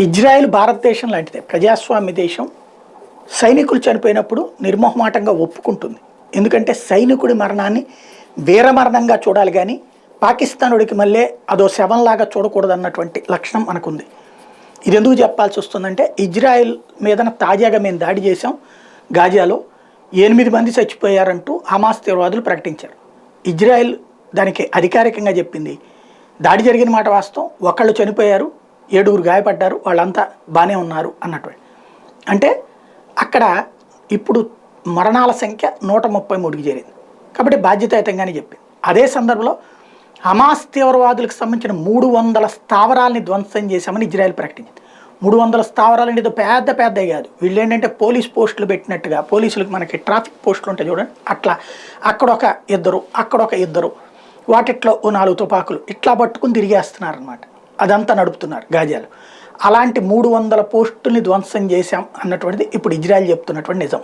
Israel భారతదేశం లాంటిదే, ప్రజాస్వామ్య దేశం. సైనికులు చనిపోయినప్పుడు నిర్మోహమాటంగా ఒప్పుకుంటుంది. ఎందుకంటే సైనికుడి మరణాన్ని వీరమరణంగా చూడాలి కానీ పాకిస్తానుడికి మళ్ళీ అదో శవంలాగా చూడకూడదు అన్నటువంటి లక్షణం మనకుంది. ఇది ఎందుకు చెప్పాల్సి వస్తుందంటే ఇజ్రాయెల్ మీదన తాజాగా మేము దాడి చేసాం, గాజాలో 8 మంది చచ్చిపోయారంటూ హమాస్ తీవ్రవాదులు ప్రకటించారు. ఇజ్రాయెల్ దానికి అధికారికంగా చెప్పింది దాడి జరిగిన మాట వాస్తవం, ఒకళ్ళు చనిపోయారు, 7గురు గాయపడ్డారు, వాళ్ళంతా బాగానే ఉన్నారు అన్నట్టు. అంటే అక్కడ ఇప్పుడు మరణాల సంఖ్య 133కి చేరింది కాబట్టి బాధ్యతాయుతంగానే చెప్పింది. అదే సందర్భంలో హమాస్ తీవ్రవాదులకు సంబంధించిన 300 స్థావరాలని ధ్వంసం చేశామని ఇజ్రాయెల్ ప్రకటించింది. 300 స్థావరాలు అంటే పెద్ద పెద్దవి కాదు. వీళ్ళు ఏంటంటే పోలీస్ పోస్టులు పెట్టినట్టుగా, పోలీసులకు మనకి ట్రాఫిక్ పోస్టులు ఉంటాయి చూడండి, అట్లా అక్కడొక ఇద్దరు అక్కడొక ఇద్దరు వాటిట్లో 4 తుపాకులు ఇట్లా పట్టుకుని తిరిగేస్తున్నారు అనమాట. అదంతా నడుపుతున్నారు గాజాలు. అలాంటి 300 పోస్టుల్ని ధ్వంసం చేశాం అన్నటువంటిది ఇప్పుడు ఇజ్రాయెల్ చెప్తున్నటువంటి నిజం.